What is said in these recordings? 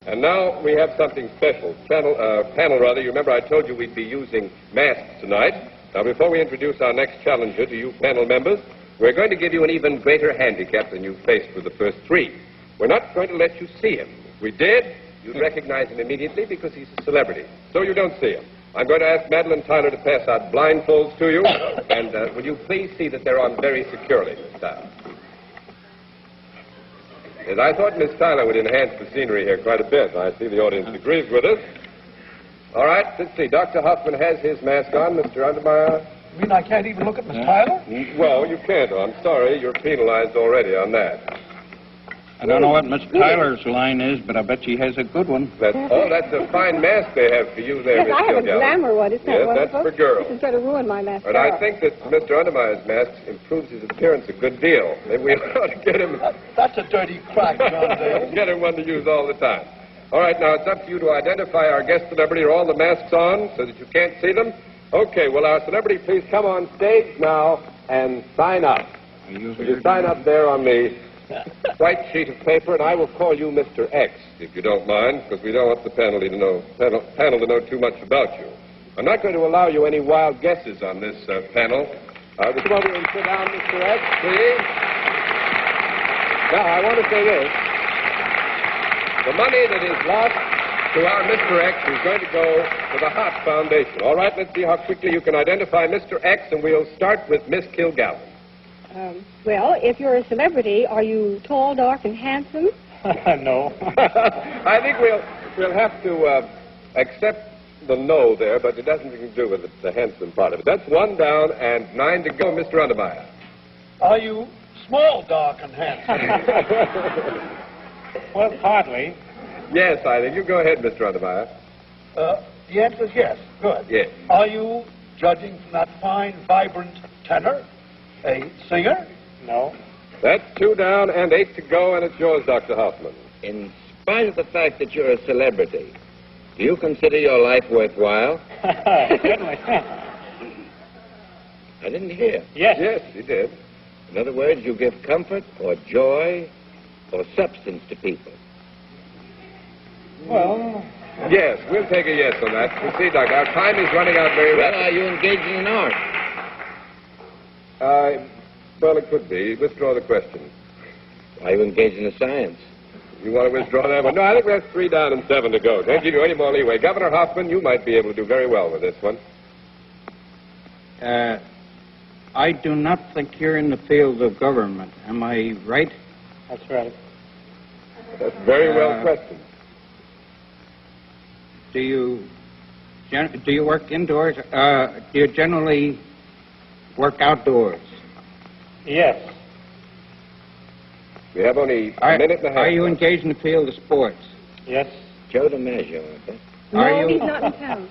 And now we have something special. Panel, rather. You remember I told you we'd be using masks tonight. Now, before we introduce our next challenger to you panel members, we're going to give you an even greater handicap than you faced with the first three. We're not going to let you see him. If we did, you'd recognize him immediately because he's a celebrity. So you don't see him. I'm going to ask Madeline Tyler to pass out blindfolds to you. And will you please see that they're on very securely, Miss Tyler? Yes, I thought Miss Tyler would enhance the scenery here quite a bit. I see the audience agrees with us. All right, let's see. Dr. Hoffman has his mask on. Mr. Undermeyer? You mean I can't even look at Miss Tyler? Well, you can't. I'm sorry. You're penalized already on that. I don't know what Miss Tyler's line is, but I bet she has a good one. That's a fine mask they have for you there, Yes, Miss I have a Gilgallen. glamour one. Isn't that Yes, wonderful? that's for girls. This is going to ruin my mascara. But I think that Mr. Undermeyer's mask improves his appearance a good deal. Maybe we ought to get him... That's a dirty crack, John Dale. Get him one to use all the time. All right, now it's up to you to identify our guest celebrity. Are all the masks on so that you can't see them? Okay, will our celebrity please come on stage now and sign up? Will you sign up there on the white sheet of paper, and I will call you Mr. X, if you don't mind, because we don't want the panel to know too much about you. I'm not going to allow you any wild guesses on this panel. Would you come over and sit down, Mr. X, please? Now, I want to say this. The money that is lost to our Mr. X is going to go to the Hart Foundation. All right, let's see how quickly you can identify Mr. X, and we'll start with Miss Kilgallen. Well, if you're a celebrity, are you tall, dark, and handsome? No. I think we'll have to accept the no there, but it doesn't have anything to do with the handsome part of it. That's 1 down and 9 to go, Mr. Undermeyer. Are you small, dark, and handsome? Well, partly. Yes, I think. You go ahead, Mr. Undermeyer. The answer is yes. Good. Yes. Are you, judging from that fine, vibrant tenor, a singer? No. That's 2 down and 8 to go, and it's yours, Dr. Hoffman. In spite of the fact that you're a celebrity, do you consider your life worthwhile? Certainly. I didn't hear. Yes. Yes, he did. In other words, you give comfort or joy or substance to people. Well... Yes, we'll take a yes on that. You see, Doctor, our time is running out very Well, rapidly. are you engaging in art? Well, it could be. Withdraw the question. Are you engaged in science? You want to withdraw that one? No, I think we have 3 down and 7 to go. Can't give you any more leeway. Governor Hoffman, you might be able to do very well with this one. I do not think you're in the field of government. Am I right? That's right. That's very well questioned. Do you work indoors? Do you generally work outdoors? Yes. We have only a minute and a half. Are you engaged in the field of sports? Yes. Joe DiMaggio, I bet. No, he's not in town.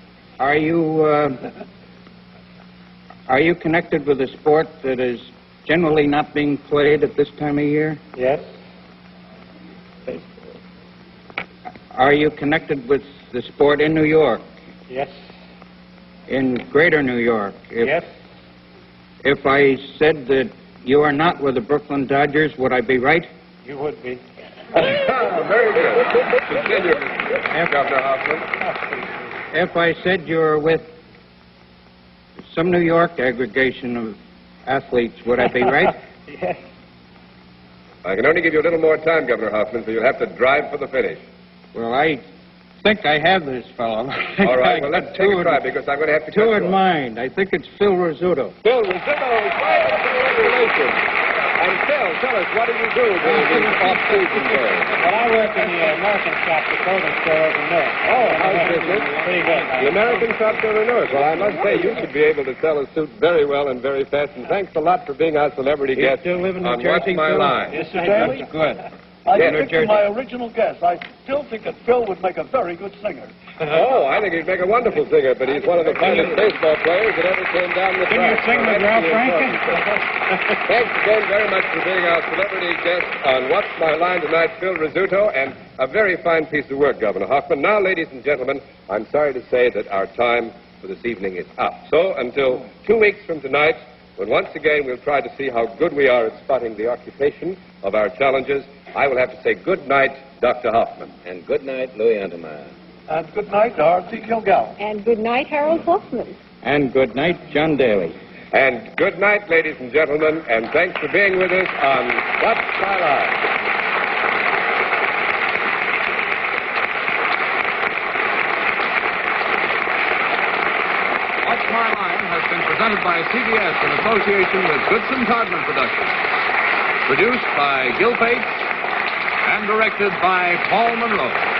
Are you connected with a sport that is generally not being played at this time of year? Yes. Are you connected with the sport in New York? Yes. In greater New York? Yes. If I said that you are not with the Brooklyn Dodgers, would I be right? You would be. Very good. Continue, Governor Hoffman. If I said you're with some New York aggregation of athletes, would I be right? Yes. I can only give you a little more time, Governor Hoffman, so you'll have to drive for the finish. Well, I think I have this fellow. All right, well, let's take a try, because I'm going to have to... Two in mind. I think it's Phil Rizzuto. Phil Rizzuto is right. Congratulations. And Phil, tell us, what do you do during the off-season there? Well, I work in the American shop, the clothing store over there. Oh, how's business? Pretty good. The American shop over north. Well, I must say, you should be able to sell a suit very well and very fast, and thanks a lot for being our celebrity guest still live in New on Jersey, What's My Phil? Line. Mr. Daly? That's good. I Yes. stick to my original guess. I still think that Phil would make a very good singer. Oh, I think he'd make a wonderful singer, but he's one of the finest baseball players that ever came down the track. Can you sing with Ralph Franklin? Thanks again very much for being our celebrity guest on What's My Line tonight, Phil Rizzuto, and a very fine piece of work, Governor Hoffman. Now, ladies and gentlemen, I'm sorry to say that our time for this evening is up. So, until 2 weeks from tonight, when once again we'll try to see how good we are at spotting the occupation of our challengers, I will have to say good night, Dr. Hoffman. And good night, Louis Untermeyer. And good night, Dorothy Kilgallen. And good night, Harold Hoffman. And good night, John Daly. And good night, ladies and gentlemen, and thanks for being with us on What's My Line? What's My Line has been presented by CBS in association with Goodson Todman Productions. Produced by Gil Bates and directed by Paul Monroe.